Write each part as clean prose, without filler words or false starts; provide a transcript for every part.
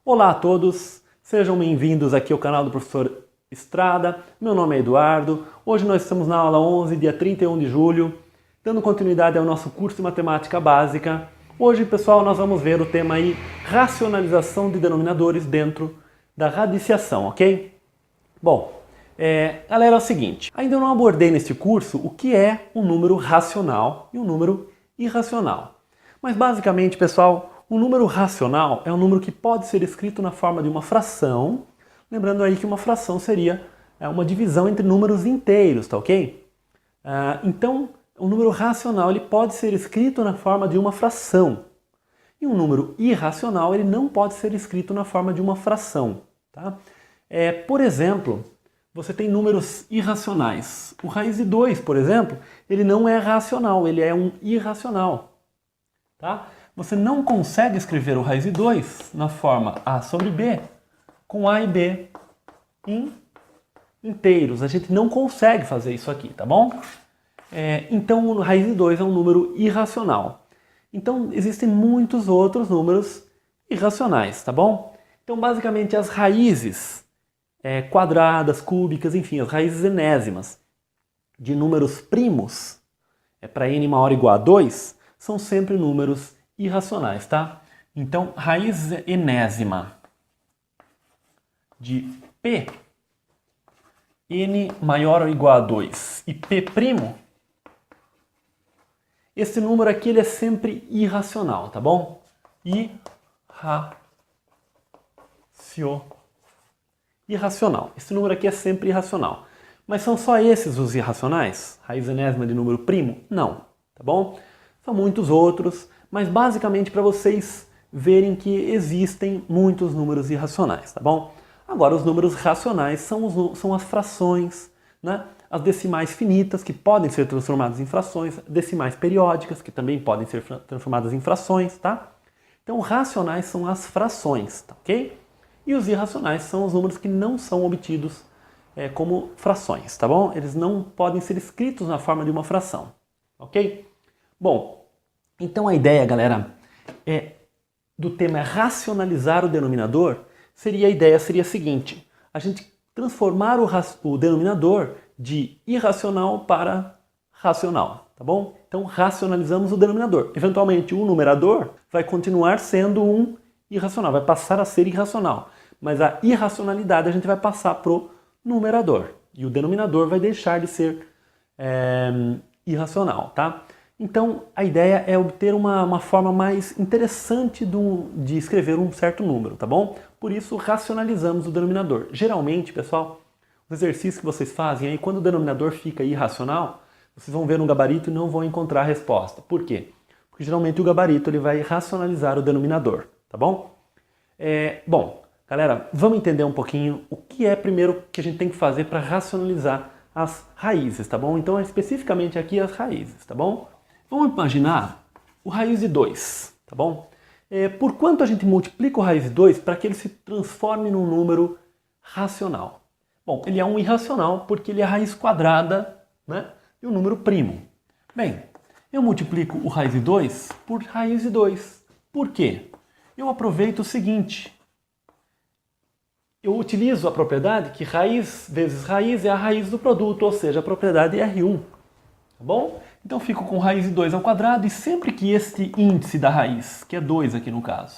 Olá a todos, sejam bem-vindos aqui ao canal do professor Estrada. Meu nome é Eduardo. Hoje nós estamos na aula 11, dia 31 de julho, dando continuidade ao nosso curso de Matemática Básica. Hoje, pessoal, nós vamos ver o tema aí, racionalização de denominadores dentro da radiciação, ok? Bom, galera, é o seguinte, ainda não abordei neste curso o que é um número racional e um número irracional. Mas basicamente, pessoal, um número racional é um número que pode ser escrito na forma de uma fração, lembrando aí que uma fração seria uma divisão entre números inteiros, tá ok? Então, um número racional ele pode ser escrito na forma de uma fração. E um número irracional ele não pode ser escrito na forma de uma fração, tá? Por exemplo, você tem números irracionais. O raiz de 2, por exemplo, ele não é racional, ele é um irracional. Tá? Você não consegue escrever o raiz de 2 na forma a sobre b com a e b inteiros. A gente não consegue fazer isso aqui, tá bom? Então, o raiz de 2 é um número irracional. Então, existem muitos outros números irracionais, tá bom? Então, basicamente, as raízes quadradas, cúbicas, enfim, as raízes enésimas de números primos, para n maior ou igual a 2, são sempre números irracionais, tá? Então, raiz enésima de p, n maior ou igual a 2 e p', esse número aqui ele é sempre irracional, tá bom? Irracional. Esse número aqui é sempre irracional. Mas são só esses os irracionais? Raiz enésima de número primo? Não, tá bom? São muitos outros, mas basicamente para vocês verem que existem muitos números irracionais, tá bom? Agora, os números racionais são as frações, né? As decimais finitas, que podem ser transformadas em frações, decimais periódicas, que também podem ser transformadas em frações, tá? Então, racionais são as frações, tá ok? E os irracionais são os números que não são obtidos como frações, tá bom? Eles não podem ser escritos na forma de uma fração, ok? Bom, então a ideia, galera, do tema racionalizar o denominador, a ideia seria a seguinte, a gente transformar o denominador de irracional para racional, tá bom? Então racionalizamos o denominador. Eventualmente o numerador vai continuar sendo um irracional, vai passar a ser irracional, mas a irracionalidade a gente vai passar para o numerador e o denominador vai deixar de ser irracional, tá? Então a ideia é obter uma forma mais interessante de escrever um certo número, tá bom? Por isso racionalizamos o denominador. Geralmente, pessoal, os exercícios que vocês fazem aí, quando o denominador fica irracional, vocês vão ver no gabarito e não vão encontrar a resposta. Por quê? Porque geralmente o gabarito ele vai racionalizar o denominador, tá bom? Bom, galera, vamos entender um pouquinho o que é primeiro que a gente tem que fazer para racionalizar as raízes, tá bom? Então, especificamente aqui as raízes, tá bom? Vamos imaginar o raiz de 2, tá bom? Por quanto a gente multiplica o raiz de 2 para que ele se transforme num número racional? Bom, ele é um irracional porque ele é a raiz quadrada, né, de um número primo. Bem, eu multiplico o raiz de 2 por raiz de 2. Por quê? Eu aproveito o seguinte, eu utilizo a propriedade que raiz vezes raiz é a raiz do produto, ou seja, a propriedade R1, tá bom? Então fico com raiz de 2 ao quadrado e sempre que este índice da raiz, que é 2 aqui no caso,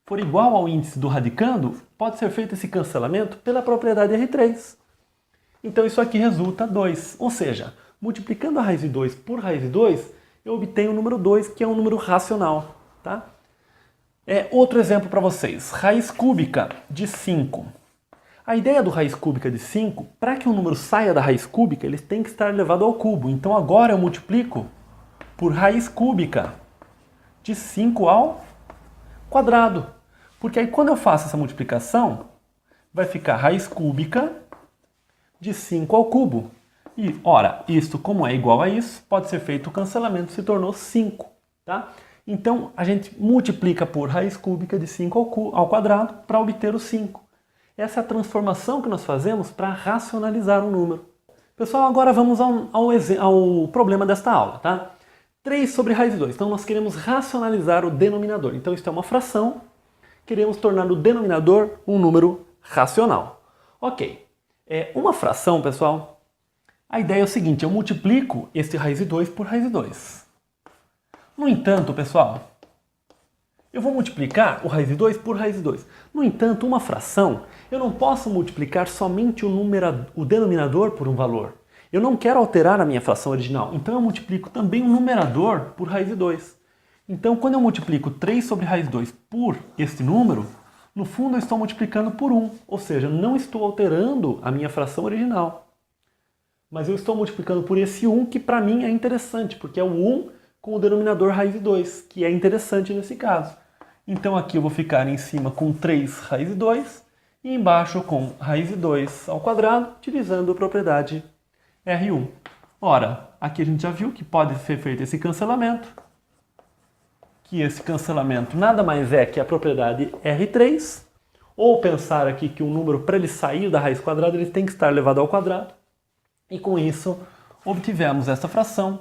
for igual ao índice do radicando, pode ser feito esse cancelamento pela propriedade R3. Então isso aqui resulta 2, ou seja, multiplicando a raiz de 2 por raiz de 2, eu obtenho o número 2, que é um número racional, tá? Outro exemplo para vocês, raiz cúbica de 5. A ideia do raiz cúbica de 5, para que um número saia da raiz cúbica, ele tem que estar elevado ao cubo. Então agora eu multiplico por raiz cúbica de 5 ao quadrado. Porque aí quando eu faço essa multiplicação, vai ficar raiz cúbica de 5 ao cubo. E, ora, isto como é igual a isso, pode ser feito o cancelamento, se tornou 5, tá? Então, a gente multiplica por raiz cúbica de 5 ao quadrado para obter o 5. Essa é a transformação que nós fazemos para racionalizar um número. Pessoal, agora vamos ao problema desta aula, tá? 3 sobre raiz de 2. Então, nós queremos racionalizar o denominador. Então, isso é uma fração queremos tornar o denominador um número racional. Ok, uma fração, pessoal, a ideia é o seguinte, eu multiplico este raiz de 2 por raiz de 2. No entanto, pessoal, eu vou multiplicar o raiz de 2 por raiz de 2. No entanto, uma fração, eu não posso multiplicar somente o denominador por um valor. Eu não quero alterar a minha fração original, então eu multiplico também o numerador por raiz de 2. Então, quando eu multiplico 3 sobre raiz de 2 por este número, no fundo eu estou multiplicando por 1, ou seja, não estou alterando a minha fração original. Mas eu estou multiplicando por esse 1 que para mim é interessante, porque é o 1 com o denominador raiz de 2, que é interessante nesse caso. Então aqui eu vou ficar em cima com 3 raiz de 2 e embaixo com raiz de 2 ao quadrado, utilizando a propriedade R1. Ora, aqui a gente já viu que pode ser feito esse cancelamento, que esse cancelamento nada mais é que a propriedade R3, ou pensar aqui que um número, para ele sair da raiz quadrada, ele tem que estar elevado ao quadrado, e com isso obtivemos essa fração,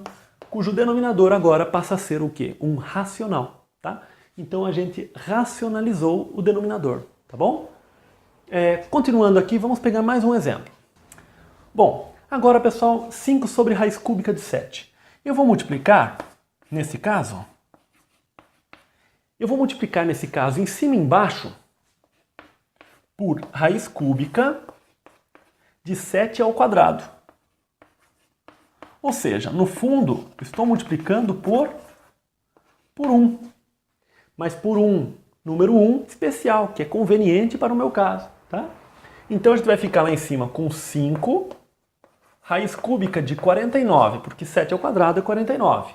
cujo denominador agora passa a ser o quê? Um racional, tá? Então a gente racionalizou o denominador, tá bom? Continuando aqui, vamos pegar mais um exemplo. Bom, agora pessoal, 5 sobre raiz cúbica de 7. Eu vou multiplicar, nesse caso, em cima e embaixo por raiz cúbica de 7 ao quadrado. Ou seja, no fundo, estou multiplicando por 1. Mas por um número 1 especial, que é conveniente para o meu caso. Tá? Então a gente vai ficar lá em cima com 5 raiz cúbica de 49, porque 7 ao quadrado é 49.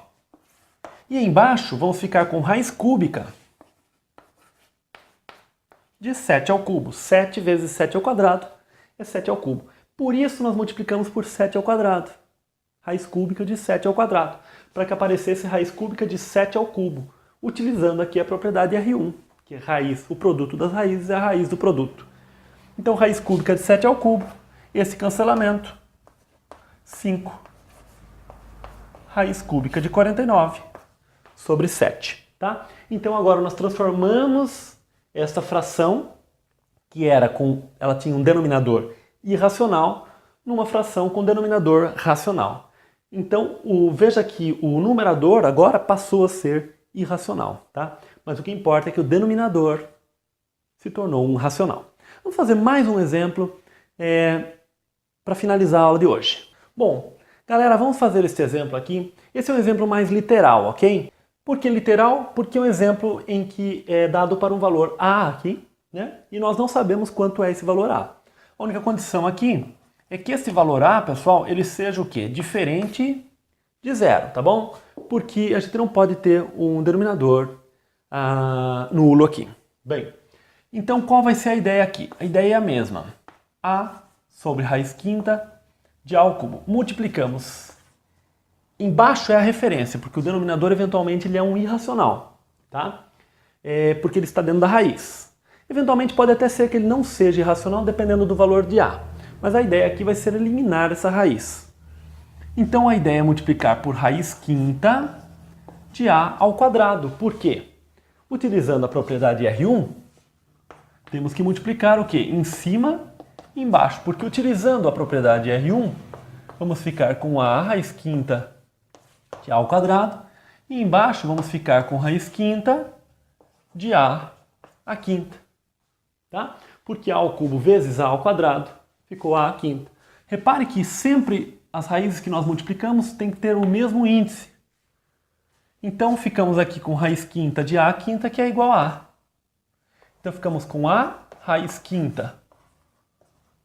E embaixo vamos ficar com raiz cúbica de 7 ao cubo. 7 vezes 7 ao quadrado é 7 ao cubo. Por isso nós multiplicamos por 7 ao quadrado. Raiz cúbica de 7 ao quadrado, para que aparecesse raiz cúbica de 7 ao cubo, utilizando aqui a propriedade R1, que é raiz, o produto das raízes é a raiz do produto. Então, raiz cúbica de 7 ao cubo, esse cancelamento, 5 raiz cúbica de 49 sobre 7. Tá? Então, agora nós transformamos essa fração, que ela tinha um denominador irracional, numa fração com denominador racional. Então, veja que o numerador agora passou a ser irracional, tá? Mas o que importa é que o denominador se tornou um racional. Vamos fazer mais um exemplo para finalizar a aula de hoje. Bom, galera, vamos fazer este exemplo aqui. Esse é um exemplo mais literal, ok? Por que literal? Porque é um exemplo em que é dado para um valor A aqui, né? E nós não sabemos quanto é esse valor A. A única condição aqui é que esse valor A, pessoal, ele seja o quê? Diferente de zero, tá bom? Porque a gente não pode ter um denominador nulo aqui. Bem, então qual vai ser a ideia aqui? A ideia é a mesma. A sobre raiz quinta de A ao cubo. Multiplicamos. Embaixo é a referência, porque o denominador eventualmente ele é um irracional, tá? Porque ele está dentro da raiz. Eventualmente pode até ser que ele não seja irracional, dependendo do valor de A. Mas a ideia aqui vai ser eliminar essa raiz. Então a ideia é multiplicar por raiz quinta de A ao quadrado. Por quê? Utilizando a propriedade R1, temos que multiplicar o quê? Em cima e embaixo. Porque utilizando a propriedade R1, vamos ficar com A raiz quinta de A ao quadrado. E embaixo vamos ficar com raiz quinta de A à quinta. Tá? Porque A ao cubo vezes A ao quadrado ficou A à quinta. Repare que sempre as raízes que nós multiplicamos têm que ter o mesmo índice. Então ficamos aqui com raiz quinta de A à quinta, que é igual a A. Então ficamos com A raiz quinta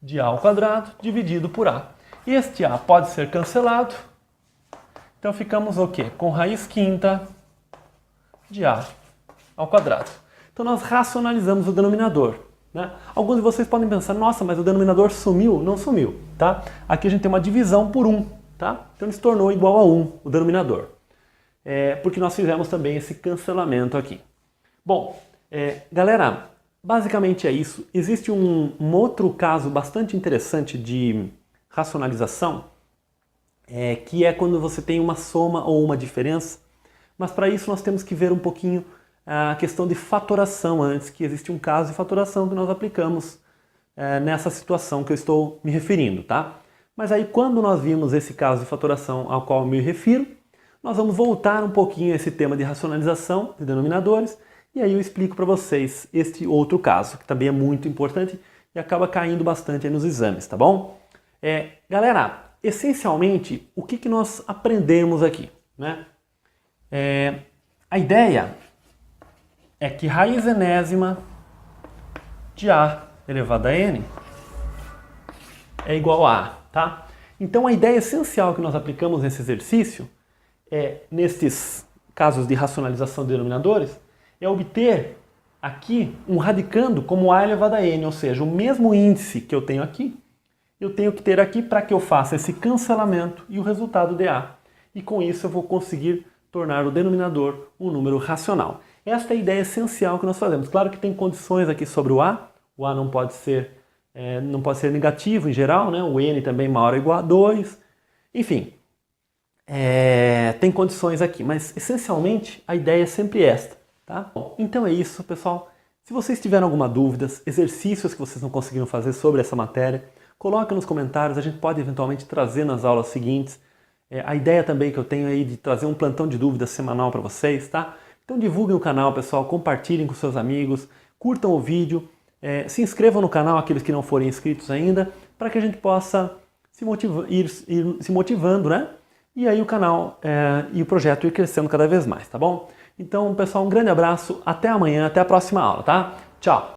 de A ao quadrado dividido por A. Este A pode ser cancelado. Então ficamos o quê? Com raiz quinta de A ao quadrado. Então nós racionalizamos o denominador. Né? Alguns de vocês podem pensar, nossa, mas o denominador sumiu? Não sumiu, tá? Aqui a gente tem uma divisão por 1, tá? Então ele se tornou igual a 1, o denominador. Porque nós fizemos também esse cancelamento aqui. Bom, galera, basicamente é isso. Existe um outro caso bastante interessante de racionalização, que é quando você tem uma soma ou uma diferença, mas para isso nós temos que ver um pouquinho a questão de fatoração antes, que existe um caso de fatoração que nós aplicamos nessa situação que eu estou me referindo, tá? Mas aí quando nós vimos esse caso de fatoração ao qual eu me refiro, nós vamos voltar um pouquinho a esse tema de racionalização de denominadores e aí eu explico para vocês este outro caso, que também é muito importante e acaba caindo bastante aí nos exames, tá bom? Galera, essencialmente, o que nós aprendemos aqui, né? A ideia é que raiz enésima de A elevado a N é igual a A, tá? Então a ideia essencial que nós aplicamos nesse exercício, nesses casos de racionalização de denominadores, é obter aqui um radicando como A elevado a N, ou seja, o mesmo índice que eu tenho aqui, eu tenho que ter aqui para que eu faça esse cancelamento e o resultado de A. E com isso eu vou conseguir tornar o denominador um número racional. Esta é a ideia essencial que nós fazemos. Claro que tem condições aqui sobre o A não pode ser negativo em geral, né? O N também maior ou igual a 2, enfim, tem condições aqui, mas essencialmente a ideia é sempre esta, tá? Bom, então é isso, pessoal. Se vocês tiverem alguma dúvida, exercícios que vocês não conseguiram fazer sobre essa matéria, coloquem nos comentários, a gente pode eventualmente trazer nas aulas seguintes. A ideia também que eu tenho aí de trazer um plantão de dúvidas semanal para vocês, tá? Então divulguem o canal, pessoal, compartilhem com seus amigos, curtam o vídeo, se inscrevam no canal, aqueles que não forem inscritos ainda, para que a gente possa ir se motivando, né? E aí o canal e o projeto ir crescendo cada vez mais, tá bom? Então, pessoal, um grande abraço, até amanhã, até a próxima aula, tá? Tchau!